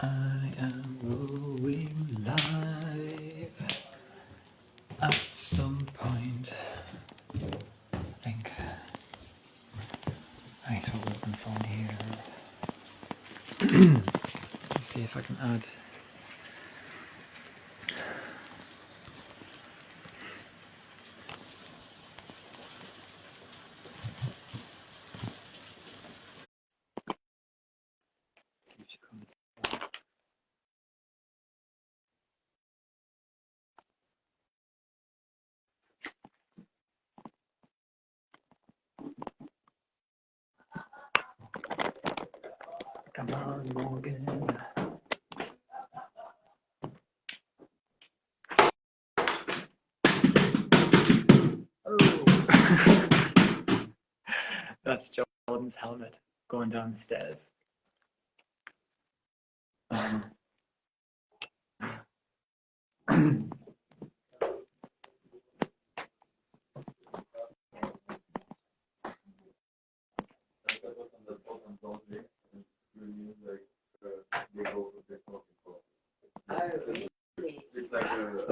I am going live at some point. I think. Right, I'll open phone here. Let's see if I can add. See if she comes. Come on, Morgan. Oh, that's Jordan's helmet going downstairs. I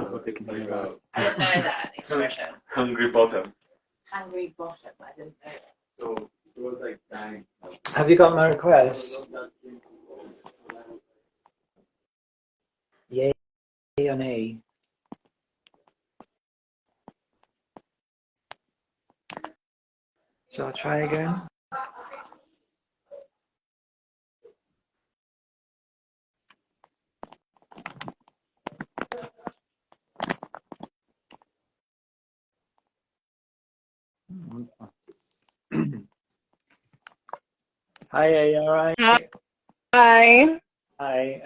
hope they can hear that. I didn't know that expression. Hungry bottom. Hungry bottom, I didn't know that. So it was like dying. Have you got my request? Yay or nay? Shall I try again? Hi, are you alright? Hi. Hi.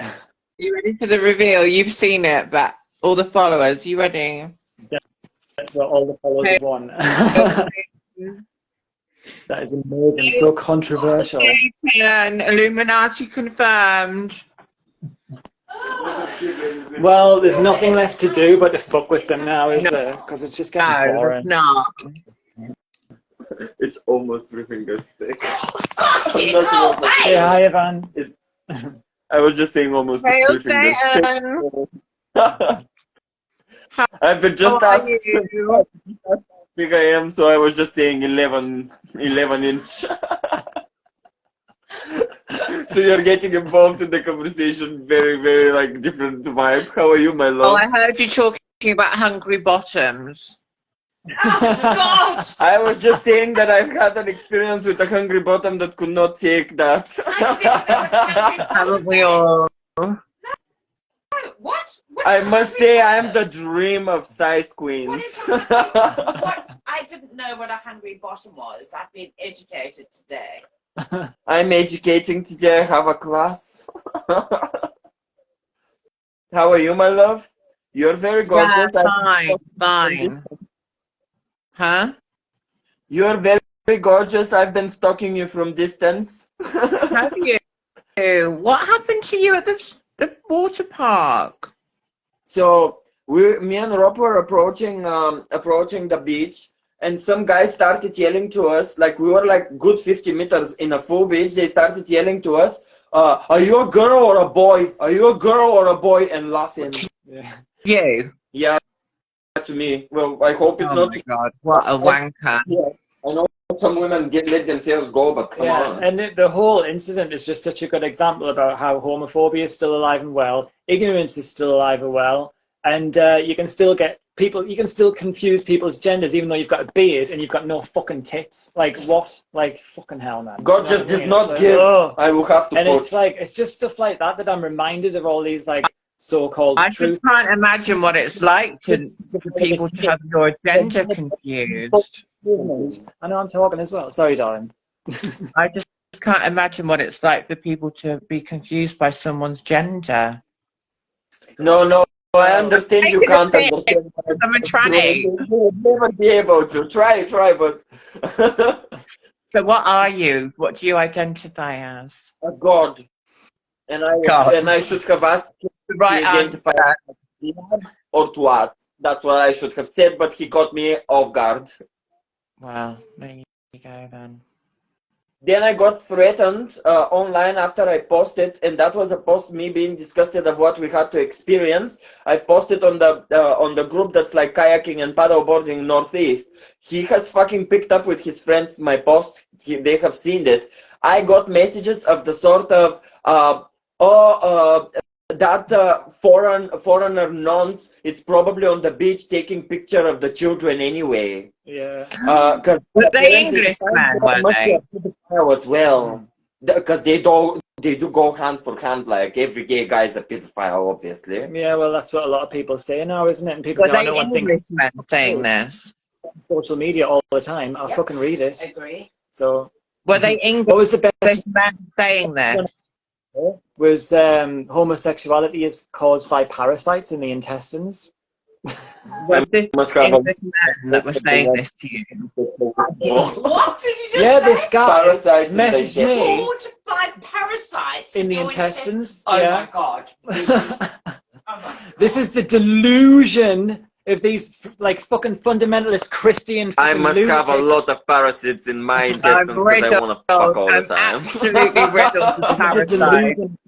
You ready for the reveal? You've seen it, but all the followers, you ready? Well, all the followers of one. That is amazing. So controversial. Satan, Illuminati confirmed. Well, there's nothing left to do but to fuck with them now, is there? Because it's just getting No, boring. it's not. It's almost 3 fingers thick. Say hi, Ivan. I was just saying almost Hail 3 fingers thick. Satan. I've been just How are asked you? how big I am, so I was just saying 11 inch. So you're getting involved in the conversation, very, very like different vibe. How are you, my Oh, love? I heard you talking about hungry bottoms. God! I was just saying that I've had an experience with a hungry bottom that could not take that. Haven't we all? What? I must say I am the dream of size queens. What? I didn't know what a hungry bottom was. I've been educated today. I'm educating today. I have a class. How are you, my love? You're very gorgeous. Yeah, fine. Huh? You're very, very gorgeous. I've been stalking you from distance. Have you? What happened to you at the water park? So me and Rob were approaching the beach, and some guys started yelling to us. Like we were like good 50 meters in a full beach. They started yelling to us, "Are you a girl or a boy? Are you a girl or a boy?" And laughing. Yeah. You? Yeah, to me. Well, I hope it's Oh not. my God! What a wanker! Yeah, I know some women let themselves go, but come on. And the whole incident is just such a good example about how homophobia is still alive and well, ignorance is still alive and well, and you can still confuse people's genders even though you've got a beard and you've got no fucking tits. Like what? Like fucking hell, man. God just did not give. I will have to. And push. it's like it's just stuff like that I'm reminded of all these like so-called I truth. just can't imagine what it's like for people to have your gender confused. I know I'm talking as well. Sorry, darling. I just can't imagine what it's like for people to be confused by someone's gender. No, I understand you can't understand. I'm a tranny. You'll never be able to. Try, but So what are you? What do you identify as? a God. And I should have asked him The right to identify answer. as blood or to what. That's what I should have said, but he caught me off guard. Well, there you go then. Then I got threatened online after I posted, and that was a post me being disgusted of what we had to experience. I've posted on the group that's like kayaking and paddleboarding Northeast. He has fucking picked up with his friends my post. They have seen it. I got messages of the sort of that foreigner nuns, it's probably on the beach taking picture of the children anyway. Yeah. Because Were they Englishmen, were they? As well, because they do go hand for hand. Like every gay guy is a pedophile, obviously. Yeah, well, that's what a lot of people say now, isn't it? And people Were say, "I they know one thing." Englishmen saying this? Social media all the time. I'll fucking read it. Agree. So, Were they what was the best Englishmen saying this? was homosexuality is caused by parasites in the intestines. Was this Must have Englishmen that were saying this to you? What did you just Yeah, say? this guy Parasites in the messaged me Caused by parasites in the your intestines. Oh Yeah. my god. Oh my god. This is the delusion of these like fucking fundamentalist Christian I fucking must have a lunatics. lot of parasites in my I'm intestines because I want to fuck all the I'm time. absolutely riddled with This is the parasites. delusion.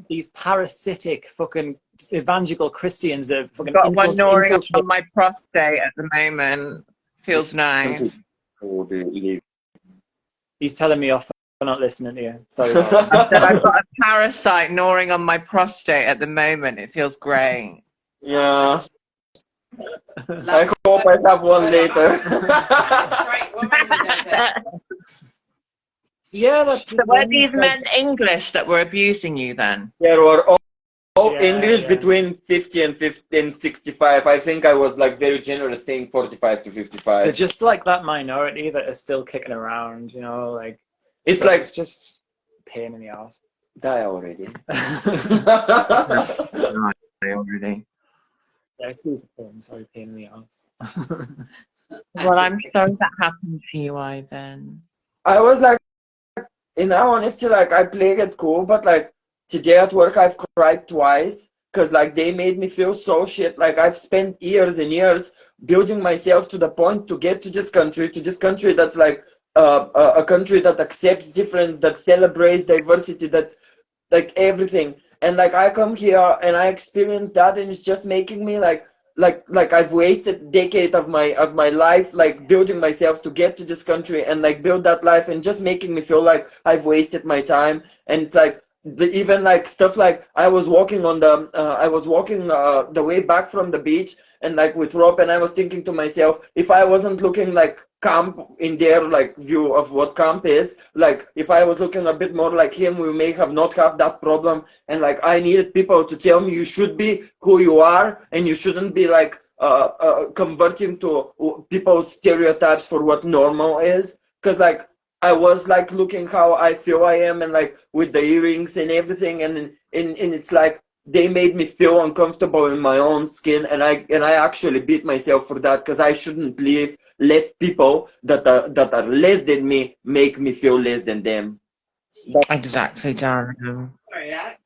These parasitic fucking evangelical Christians that have fucking Got one gnawing infiltrate. on my prostate at the moment. Feels nice. He's telling me off for not listening to you. Sorry. I said I've got a parasite gnawing on my prostate at the moment. It feels great. Yeah. I hope I have one later. Straight woman who does it. Yeah, that's. So were these men English that were abusing you then? There were all Yeah, English yeah. between 50 and 65. I think I was like very generous saying 45 to They're 55. just like that minority that are still kicking around, you know, like It's like, it's just a pain in the ass. die already. Already. Yeah, excuse the pain, sorry, pain in the ass. Well, I'm sorry that happened to you, Ivan. I was like, in all honesty, like I played it cool, but like today at work I've cried twice because like they made me feel so shit. Like I've spent years and years building myself to the point to get to this country that's like a country that accepts difference, that celebrates diversity, that like everything. And like I come here and I experience that, and it's just making me like I've wasted a decade of my life like building myself to get to this country and like build that life, and just making me feel like I've wasted my time. And it's like even like stuff like I was walking the way back from the beach and like with Rob, and I was thinking to myself, if I wasn't looking like camp in their like view of what camp is, like if I was looking a bit more like him, we may have not have that problem. And like I needed people to tell me you should be who you are and you shouldn't be like converting to people's stereotypes for what normal is. Because like I was like looking how I feel I am, and like with the earrings and everything, and it's like they made me feel uncomfortable in my own skin, and I actually beat myself for that, because I shouldn't let people that are less than me make me feel less than them. Exactly, darling. Sorry, I've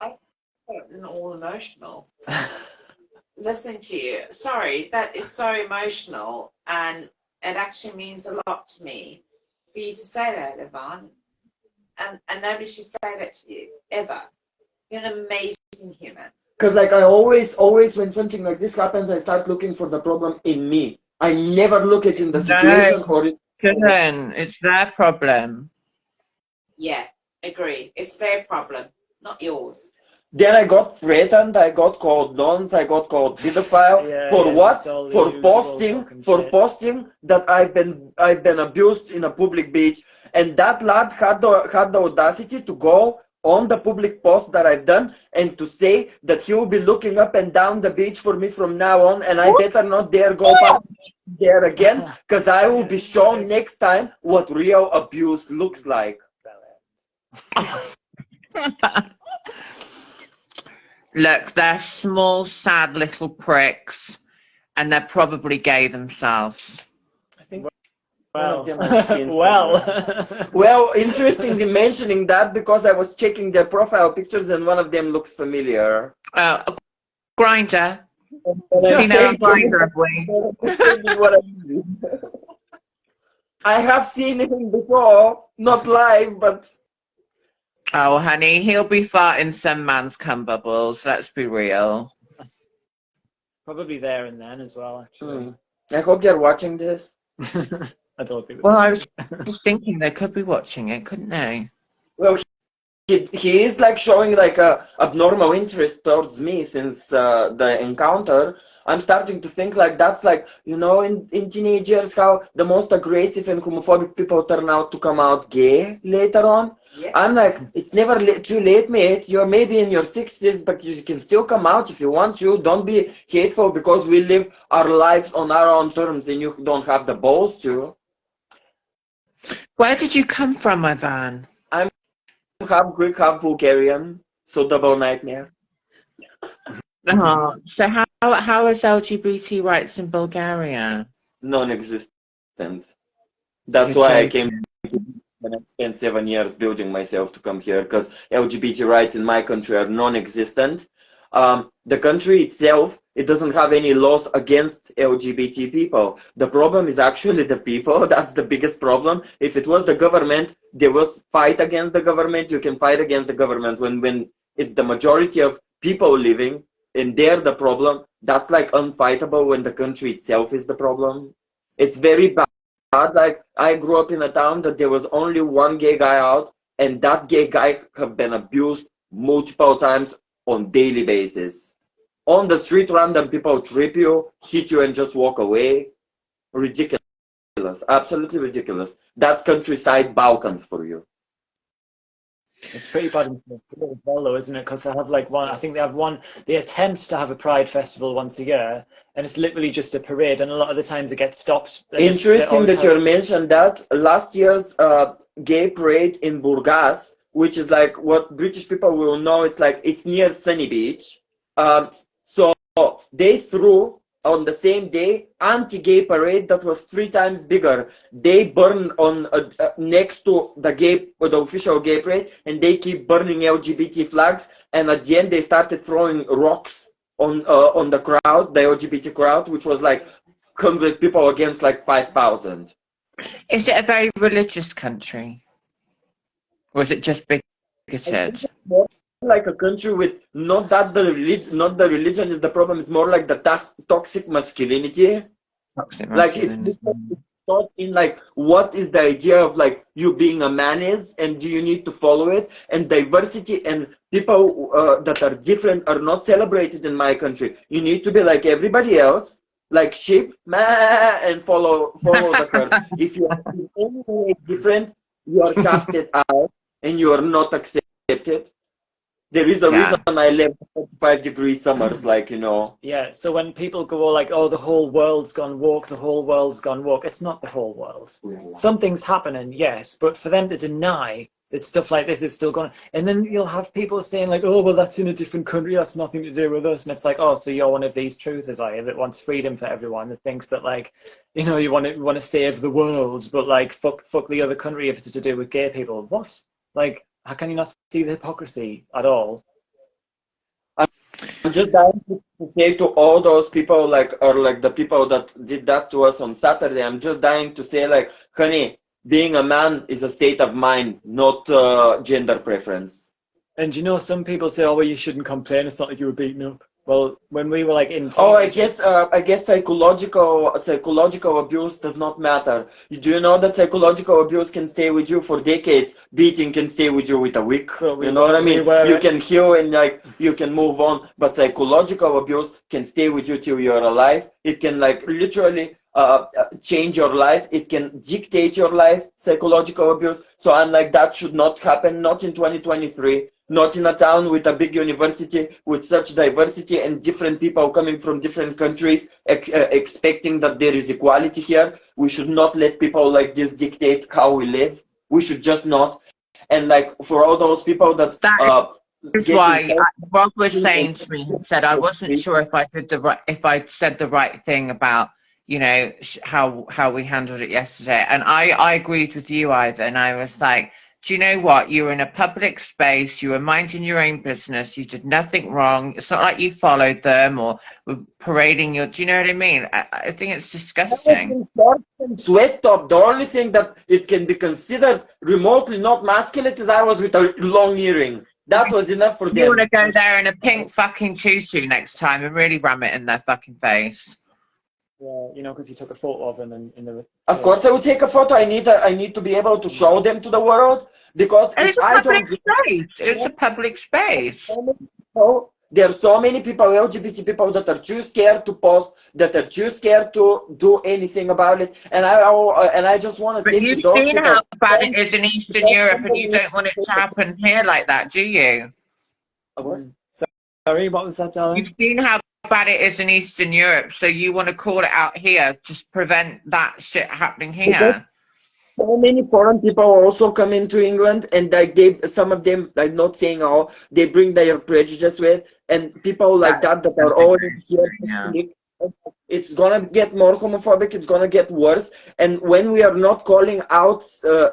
gotten all emotional. Listening to you. Sorry, that is so emotional, and it actually means a lot to me for you to say that, Yvonne. And nobody should say that to you, ever. You're an amazing human. Because like I always when something like this happens, I start looking for the problem in me. I never look at it in the situation or in... It's their problem. Yeah, agree. It's their problem, not yours. Then I got threatened, I got called nonce, I got called pedophile. Yeah, for yeah, what? For posting that I've been abused in a public beach. And that lad had the audacity to go on the public post that I've done and to say that he will be looking up and down the beach for me from now on, and I better not dare go past there again, because I will be shown next time what real abuse looks like. Look, they're small, sad little pricks, and they're probably gay themselves. I think Well, well, interestingly mentioning that, because I was checking their profile pictures and one of them looks familiar. Grinder. Seen her on Grinder, have we? I have seen him before, not live, but Oh, honey, he'll be farting some man's cum bubbles. Let's be real. Probably there and then as well, actually. I hope you're watching this. I don't think. Well, I was just thinking they could be watching it, couldn't they? Well, he is like showing like a abnormal interest towards me since the encounter. I'm starting to think like that's like, you know, in teenage years how the most aggressive and homophobic people turn out to come out gay later on. Yeah. I'm like, it's never too late, mate. You're maybe in your 60s, but you can still come out if you want to. Don't be hateful because we live our lives on our own terms and you don't have the balls to. Where did you come from, my van? I'm half Greek, half Bulgarian, so double nightmare. So how is LGBT rights in Bulgaria? Non-existent. That's why I came and I spent 7 years building myself to come here because LGBT rights in my country are non-existent. The country itself, it doesn't have any laws against LGBT people. The problem is actually the people. That's the biggest problem. If it was the government, there was fight against the government. You can fight against the government when it's the majority of people living and they're the problem. That's like unfightable when the country itself is the problem. It's very bad. Like I grew up in a town that there was only one gay guy out, and that gay guy have been abused multiple times on daily basis. On the street, random people trip you, hit you, and just walk away. Ridiculous, absolutely ridiculous. That's countryside Balkans for you. It's pretty bad in Australia as well, though, isn't it? Because they have like one. I think they have one. They attempt to have a Pride festival once a year, and it's literally just a parade. And a lot of the times it gets stopped. Interesting that you mentioned that. Last year's gay parade in Burgas, which is like what British people will know. It's near Sunny Beach. So they threw on the same day anti-gay parade that was 3 times bigger. They burn on next to the official gay parade, and they keep burning LGBT flags. And at the end, they started throwing rocks on the crowd, the LGBT crowd, which was like 100 people against like 5,000. Is it a very religious country? Or is it just bigoted? Like a country with not the religion is the problem. It's more like the toxic masculinity. Like it's not in like what is the idea of like you being a man is, and do you need to follow it? And diversity and people that are different are not celebrated in my country. You need to be like everybody else, like sheep, and follow the herd. If you are in any way different, you are casted out and you are not accepted. There is a reason I live 45-degree summers, like, you know. Yeah, so when people go like, oh, the whole world's gone woke, the whole world's gone woke, it's not the whole world. Something's happening, yes, but for them to deny that stuff like this is still going on, and then you'll have people saying like, oh, well, that's in a different country, that's nothing to do with us, and it's like, oh, so you're one of these truthers, are you, that wants freedom for everyone, that thinks that like, you know, you want to save the world, but like, fuck the other country if it's to do with gay people. What? Like, how can you not see the hypocrisy at all? I'm just dying to say to all those people, or the people that did that to us on Saturday, I'm just dying to say, like, honey, being a man is a state of mind, not gender preference. And you know, some people say, oh, well, you shouldn't complain, it's not like you were beaten up. Well, when we were like in... Oh, I guess psychological abuse does not matter. Do you know that psychological abuse can stay with you for decades? Beating can stay with you with a week. So you know what I mean? You can heal and like you can move on, but psychological abuse can stay with you till you're alive. It can like literally change your life. It can dictate your life. Psychological abuse. So I'm like, that should not happen. Not in 2023. Not in a town with a big university with such diversity and different people coming from different countries expecting that there is equality here. We should not let people like this dictate how we live. We should just not. And like for all those people that is why Rob was saying to me, he said I wasn't sure if I said the right thing about, you know, how we handled it yesterday. And I agreed with you, Ivan. I was like, do you know what? You were in a public space. You were minding your own business. You did nothing wrong. It's not like you followed them or were parading your. Do you know what I mean? I think it's disgusting. Sweat top. The only thing that it can be considered remotely not masculine is I was with a long earring. That was enough for them. You want to go there in a pink fucking tutu next time and really ram it in their fucking face. Yeah, you know, because he took a photo of him in the. Of course, I would take a photo. I need to be able to show them to the world because It's if a I public don't. space. It's a public space. There are so many people, LGBT people, that are too scared to post, that are too scared to do anything about it. And I just want to say But you've to those seen people, how bad it is in Eastern Europe, and you don't want it to happen here like that, do you? Sorry, what was that, darling? You've seen how bad it is in Eastern Europe, so you want to call it out here to prevent that shit happening here. So many foreign people also come into England, and like some of them, like not saying all, they bring their prejudice with, and people like that are always here. Yeah. It's gonna get more homophobic. It's gonna get worse. And when we are not calling out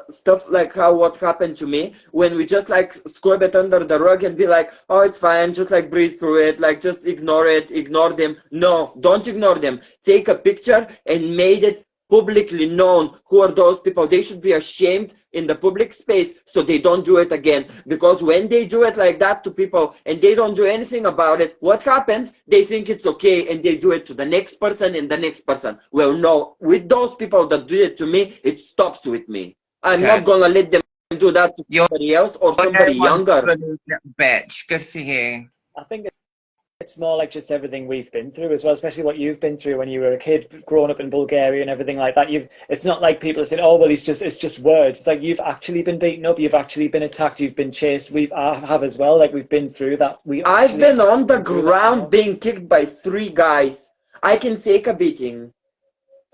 stuff like what happened to me, when we just like scrub it under the rug and be like, oh, it's fine, just like breathe through it, like just ignore it, ignore them. No, don't ignore them. Take a picture and made it publicly known who are those people. They should be ashamed in the public space so they don't do it again. Because when they do it like that to people and they don't do anything about it, what happens? They think it's okay and they do it to the next person and the next person. Well, no, with those people that do it to me, it stops with me. I'm not gonna let them do that to somebody else or somebody younger. Bitch, good for you. I think it's more like just everything we've been through as well, especially what you've been through when you were a kid growing up in Bulgaria and everything like that. It's not like people are saying, oh, well, it's just words. It's like you've actually been beaten up, you've actually been attacked, you've been chased. I have as well, like we've been through that. I've been on the ground being kicked by 3 guys. I can take a beating.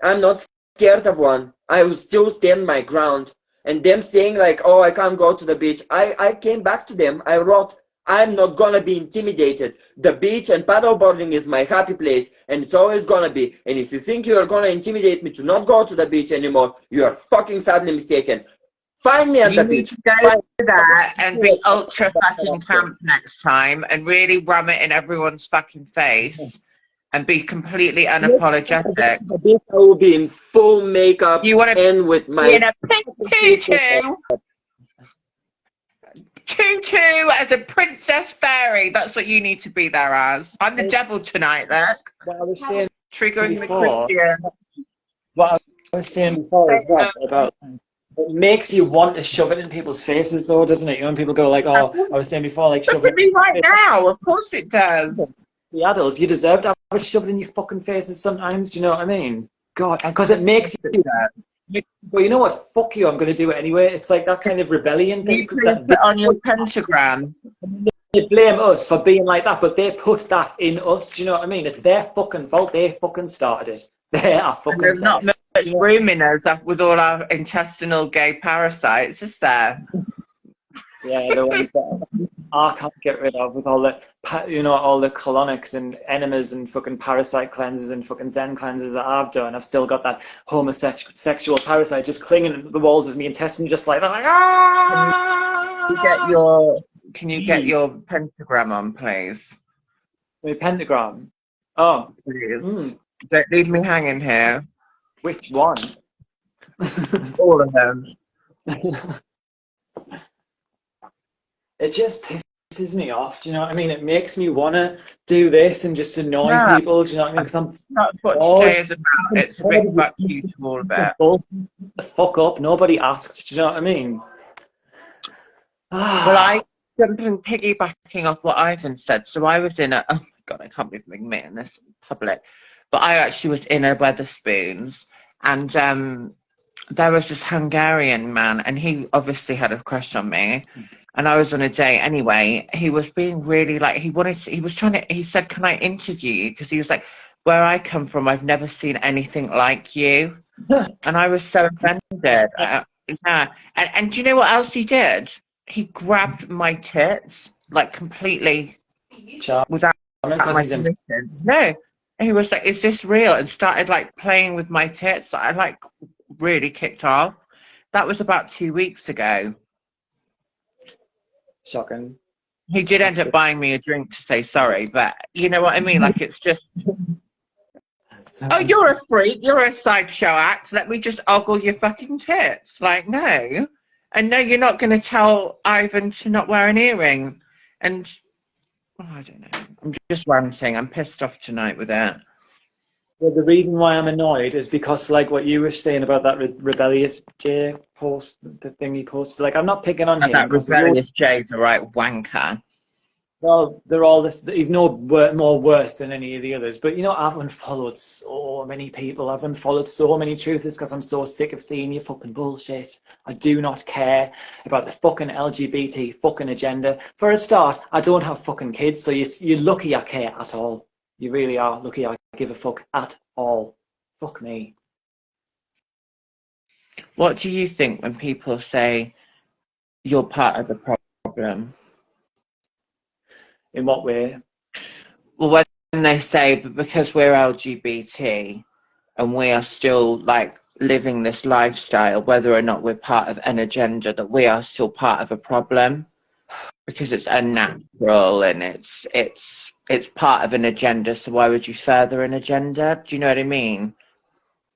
I'm not scared of one. I will still stand my ground. And them saying like, oh, I can't go to the beach. I came back to them. I wrote, I'm not gonna be intimidated. The beach and paddleboarding is my happy place, and it's always gonna be. And if you think you are gonna intimidate me to not go to the beach anymore, you are fucking sadly mistaken. Find me at the beach. You need to go there and be ultra fucking camp next time and really ram it in everyone's fucking face and be completely unapologetic. I will be in full makeup. You want to end with my in a pink tutu as a princess fairy. That's what you need to be there as. I'm the devil tonight, look. What I was saying triggering before, the Christian. What I was saying before as well about it makes you want to shove it in people's faces, though, doesn't it? You know, when people go like, "Oh, I was saying before, like shove it." Me right now, of course it does. The adults, you deserve to have it shoved in your fucking faces sometimes. Do you know what I mean? God, because it makes you do that. But you know what? Fuck you, I'm going to do it anyway. It's like that kind of rebellion thing. You put on your pentagram. They blame us for being like that, but they put that in us. Do you know what I mean? It's their fucking fault. They fucking started it. They are fucking. And there's not much room in us with all our intestinal gay parasites, is there? Yeah, the ones that I can't get rid of with all the, all the colonics and enemas and fucking parasite cleanses and fucking Zen cleanses that I've done. I've still got that homosexual parasite just clinging to the walls of me intestine, just like that. Like, Can you get your pentagram on, please? My pentagram. Oh, please. Don't leave me hanging here. Which one? All of them. It just pisses me off, do you know what I mean? It makes me want to do this and just annoy people, do you know what I mean? Because that's what today is about. It's a big fuck you to all of it. The fuck up, nobody asked, do you know what I mean? Well, something piggybacking off what Ivan said. So I was in oh my God, I can't believe I'm admitting this in public. But I actually was in a Weatherspoons, and there was this Hungarian man, and he obviously had a crush on me. And I was on a date anyway. He was being really like, he said, can I interview you? Because he was like, where I come from, I've never seen anything like you. And I was so offended. Yeah. And do you know what else he did? He grabbed my tits, like completely without my permission. No. And he was like, is this real? And started like playing with my tits. I like really kicked off. That was about 2 weeks ago. Shocking. He did end up buying me a drink to say sorry, but you know what I mean? Like, it's just, oh, you're a freak, you're a sideshow act, let me just ogle your fucking tits. Like, no. And no, you're not going to tell Ivan to not wear an earring. And, oh, I don't know. I'm just ranting. I'm pissed off tonight with it. Well, the reason why I'm annoyed is because, like, what you were saying about that rebellious J post, the thing he posted, like, I'm not picking on him. That rebellious Jay's a right wanker. Well, they're all this. He's no more worse than any of the others. But you know, I've unfollowed so many people. I've unfollowed so many truthers because I'm so sick of seeing your fucking bullshit. I do not care about the fucking LGBT fucking agenda. For a start, I don't have fucking kids, so you're lucky I care at all. You really are lucky I give a fuck at all. Fuck me. What do you think when people say you're part of the problem? In what way? Well, when they say, but because we're LGBT and we are still like living this lifestyle, whether or not we're part of an agenda, that we are still part of a problem because it's unnatural and it's part of an agenda. So why would you further an agenda? Do you know what I mean?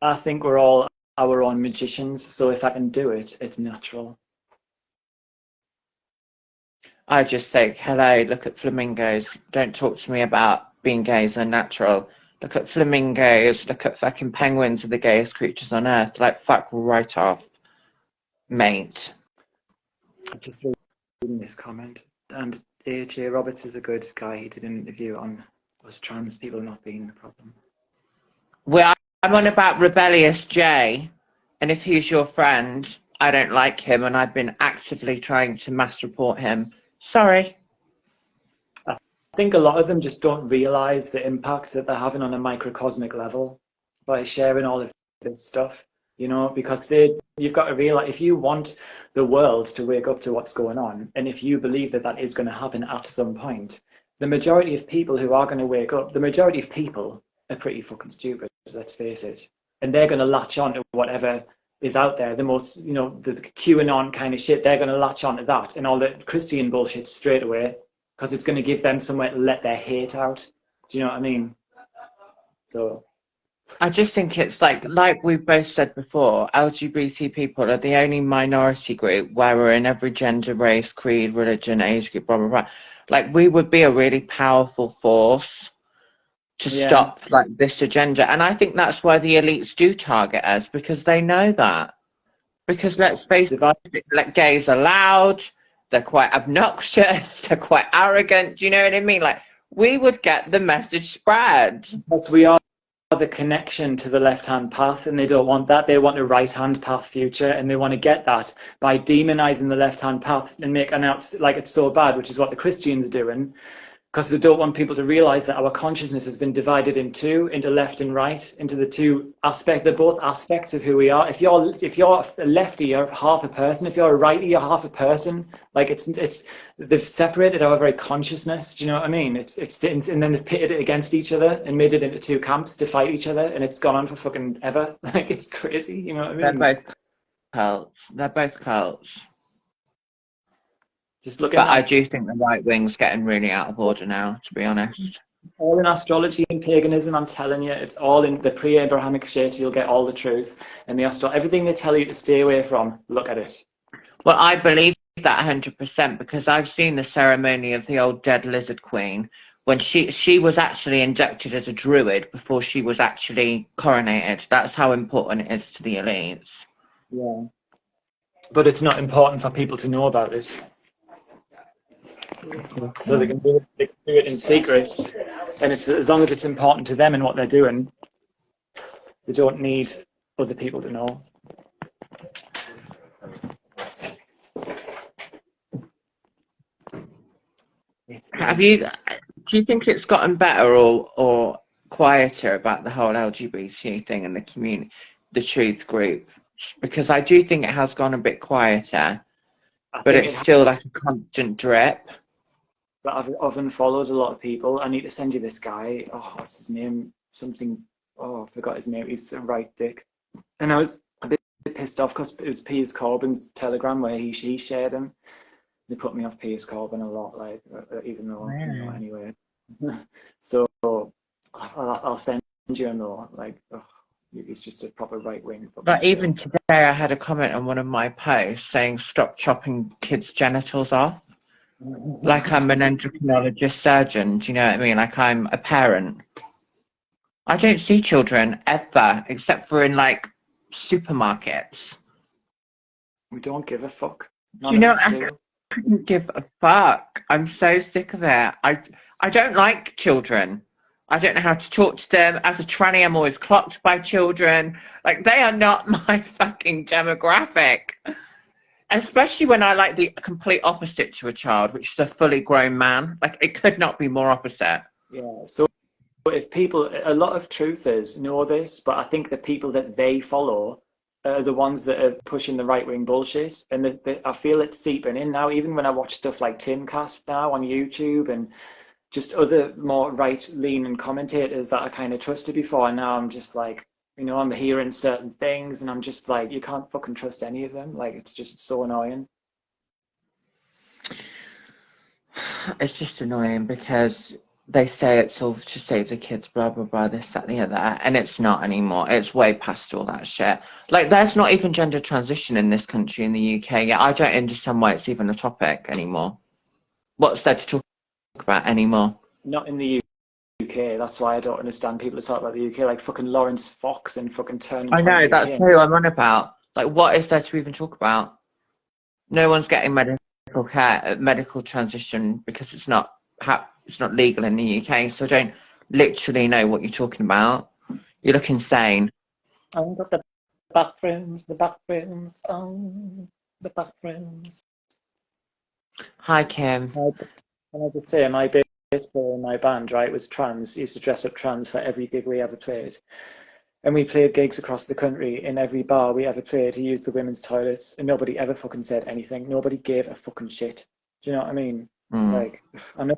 I think we're all our own magicians. So if I can do it, it's natural. I just say, hello, look at flamingos. Don't talk to me about being gay is unnatural. Look at flamingos, look at fucking penguins are the gayest creatures on earth. Like, fuck right off, mate. I'm just reading this comment. And A.J. Roberts is a good guy. He did an interview on us trans people not being the problem. Well, I'm on about rebellious Jay. And if he's your friend, I don't like him and I've been actively trying to mass report him. Sorry. I think a lot of them just don't realise the impact that they're having on a microcosmic level by sharing all of this stuff, you know, because you've got to realise, if you want the world to wake up to what's going on, and if you believe that that is going to happen at some point, the majority of people who are going to wake up, the majority of people are pretty fucking stupid, let's face it. And they're going to latch on to whatever is out there, the most, you know, the QAnon kind of shit, they're going to latch on to that and all the Christian bullshit straight away because it's going to give them somewhere to let their hate out. Do you know what I mean? So I just think it's like we both said before, LGBT people are the only minority group where we're in every gender, race, creed, religion, age group, blah, blah, blah. Like, we would be a really powerful force to stop like this agenda. And I think that's why the elites do target us, because they know that. Because let's face it, like, gays are loud, they're quite obnoxious, they're quite arrogant. Do you know what I mean? Like, we would get the message spread. Yes, we are the connection to the left-hand path, and they don't want that. They want a right-hand path future, and they want to get that by demonizing the left-hand path and make announce like it's so bad, which is what the Christians are doing, because they don't want people to realize that our consciousness has been divided in two, into left and right, into the two aspects. They're both aspects of who we are. If you're a lefty, you're half a person. If you're a righty, you're half a person. Like they've separated our very consciousness. Do you know what I mean? And then they've pitted it against each other and made it into two camps to fight each other, and it's gone on for fucking ever. Like, it's crazy. You know what I mean? They're both cults. They're both cults. Just look but I do think the right wing's getting really out of order now, to be honest. All in astrology and paganism, I'm telling you, it's all in the pre-Abrahamic shit. You'll get all the truth. And everything they tell you to stay away from, look at it. Well, I believe that 100% because I've seen the ceremony of the old dead lizard queen when she was actually inducted as a druid before she was actually coronated. That's how important it is to the elites. Yeah. But it's not important for people to know about it. So they can do it in secret, and it's as long as it's important to them and what they're doing, they don't need other people to know. Do you think it's gotten better or quieter about the whole LGBT thing and the community, the truth group? Because I do think it has gone a bit quieter, but it's still like a constant drip. But I've unfollowed a lot of people. I need to send you this guy. Oh, what's his name? Something. Oh, I forgot his name. He's a right dick. And I was a bit pissed off because it was Piers Corbyn's Telegram where she shared him. They put me off Piers Corbyn a lot, like, even though, you know, Really? anyway. So I'll send you a note, like, ugh, he's just a proper right-wing fucking Like even traitor. today, I had a comment on one of my posts saying, "Stop chopping kids' genitals off." Like I'm an endocrinologist surgeon. Do you know what I mean? Like I'm a parent. I don't see children ever, except for in like supermarkets. We don't give a fuck. Do None you of know? us I do. couldn't give a fuck. I'm so sick of it. I don't like children. I don't know how to talk to them. As a tranny, I'm always clocked by children. Like they are not my fucking demographic. Especially when I like the complete opposite to a child, which is a fully grown man. Like it could not be more opposite. Yeah, so if people, a lot of truthers know this, but I think the people that they follow are the ones that are pushing the right-wing bullshit. And I feel it seeping in now, even when I watch stuff like Timcast now on YouTube and just other more right-leaning commentators that I kind of trusted before. And now I'm just like, you know, I'm hearing certain things and I'm just like, you can't fucking trust any of them. Like, it's just so annoying. It's just annoying because they say it's all to save the kids, blah, blah, blah, this, that, the other. And it's not anymore. It's way past all that shit. Like, there's not even gender transition in this country, in the UK. Yeah, I don't understand why it's even a topic anymore. What's there to talk about anymore? Not in the UK. That's why I don't understand people who talk about the UK, like fucking Lawrence Fox and fucking Turning I Point know, that's UK. who I'm on about. Like, what is there to even talk about? No one's getting medical care, medical transition because it's not legal in the UK. So I don't literally know what you're talking about. You look insane. I got the bathrooms, the bathrooms. Hi, Kim. Can I just say, my bass player in my band, right, was trans. He used to dress up trans for every gig we ever played. And we played gigs across the country. In every bar we ever played, he used the women's toilets, and nobody ever fucking said anything. Nobody gave a fucking shit. Do you know what I mean? It's like, I know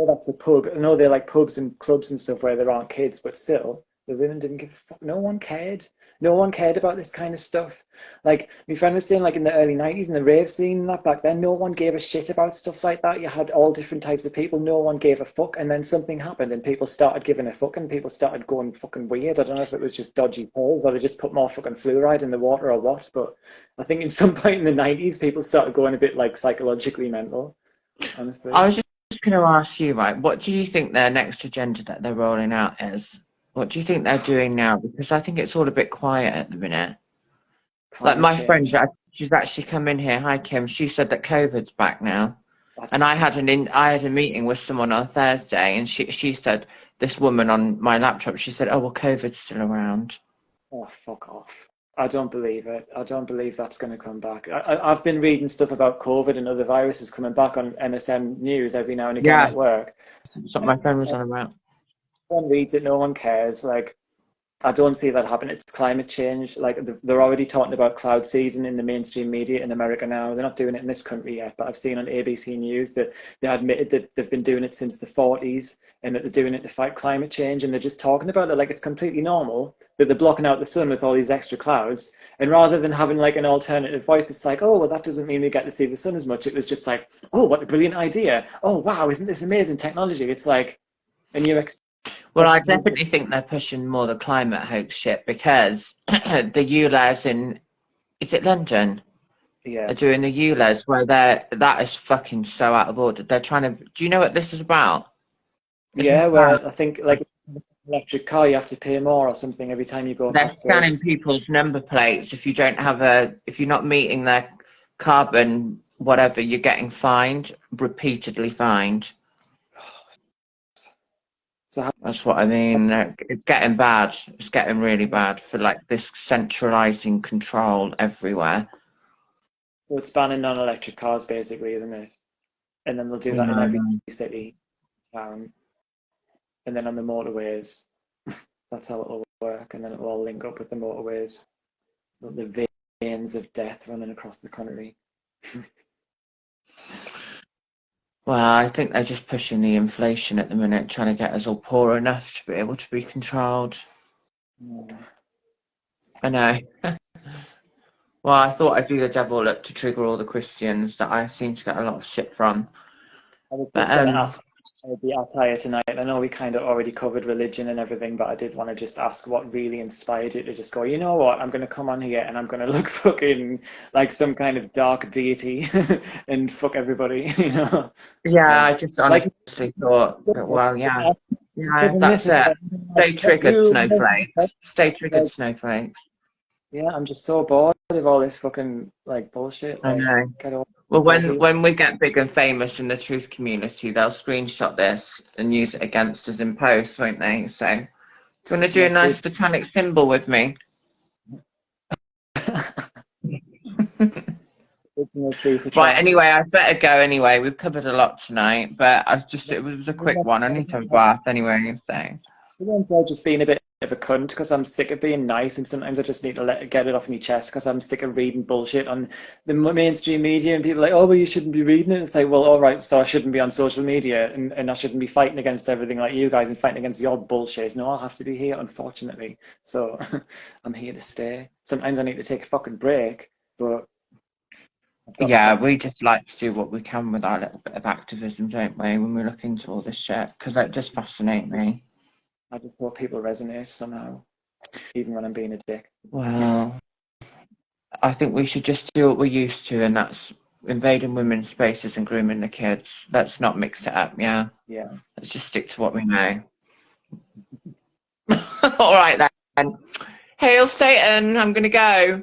that's a pub. I know they're like pubs and clubs and stuff where there aren't kids, but still, the women didn't give a fuck. No one cared. No one cared about this kind of stuff. Like, my friend was saying, like, in the early 90s, in the rave scene and that back then, no one gave a shit about stuff like that. You had all different types of people. No one gave a fuck. And then something happened and people started giving a fuck and people started going fucking weird. I don't know if it was just dodgy pills or they just put more fucking fluoride in the water or what. But I think in some point in the 90s, people started going a bit, like, psychologically mental, honestly. I was just going to ask you, right, what do you think their next agenda that they're rolling out is? What do you think they're doing now? Because I think it's all a bit quiet at the minute. Like Climate my friend, change. she's actually come in here. Hi, Kim. She said that COVID's back now. And I had a meeting with someone on Thursday, and she said, this woman on my laptop, she said, oh, well, COVID's still around. Oh, fuck off. I don't believe it. I don't believe that's going to come back. I've been reading stuff about COVID and other viruses coming back on MSN News every now and again Yeah, at work. that's what my friend was on about. No one reads it, no one cares. Like, I don't see that happen. It's climate change. Like, they're already talking about cloud seeding in the mainstream media in America now. They're not doing it in this country yet, but I've seen on ABC News that they admitted that they've been doing it since the 40s and that they're doing it to fight climate change. And they're just talking about it like it's completely normal, that they're blocking out the sun with all these extra clouds. And rather than having like an alternative voice, it's like, oh, well, that doesn't mean we get to see the sun as much. It was just like, oh, what a brilliant idea. Oh, wow, isn't this amazing technology? It's like, and you Well, I definitely think they're pushing more the climate hoax shit because the ULEZ is it London? yeah. Are doing the ULEZ where that is fucking so out of order. They're trying to, do you know what this is about? Yeah, where I think like electric car, you have to pay more or something every time you go They're past scanning those. people's number plates. If you don't have if you're not meeting their carbon, whatever, you're getting fined, repeatedly fined. So That's what I mean. It's getting bad. It's getting really bad for like this centralizing control everywhere. well, it's banning non-electric cars, basically, isn't it? And then they'll do that in every city, town, and then on the motorways, that's how it'll work. And then it'll all link up with the motorways, the veins of death running across the country. Well, I think they're just pushing the inflation at the minute, trying to get us all poor enough to be able to be controlled. Yeah. I know. Well, I thought I'd do the devil look to trigger all the Christians that I seem to get a lot of shit from. I was But just going to ask the attire tonight. I know we kind of already covered religion and everything, but I did want to just ask what really inspired you to just go, you know what, I'm going to come on here and I'm going to look fucking like some kind of dark deity and fuck everybody, you know? yeah, I just Like, honestly thought, well, yeah, given that's this, it. Stay triggered, you, snowflakes. Stay triggered, like, snowflakes. yeah, I'm just so bored of all this fucking like bullshit. I Like, know. get over Well, it. when we get big and famous in the truth community, they'll screenshot this and use it against us in posts, won't they? So, do you want to do a nice botanic symbol with me? Right, anyway, I better go anyway. We've covered a lot tonight, but it was a quick one. I need to have a bath anyway, so. I enjoy just being a bit of a cunt because I'm sick of being nice, and sometimes I just need to get it off my chest because I'm sick of reading bullshit on the mainstream media, and people are like, oh, well, you shouldn't be reading it. It's like, well, all right, so I shouldn't be on social media, and I shouldn't be fighting against everything like you guys and fighting against your bullshit. No, I'll have to be here, unfortunately. So I'm here to stay. Sometimes I need to take a fucking break, but yeah, we just like to do what we can with our little bit of activism, don't we, when we look into all this shit, because that just fascinates me. I just hope people resonate somehow, even when I'm being a dick. Well, I think we should just do what we're used to, and that's invading women's spaces and grooming the kids. Let's not mix it up, yeah? Yeah. Let's just stick to what we know. All right, then. Hail Satan, I'm going to go.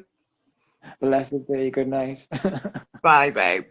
Blessed be, good night. Bye, babe.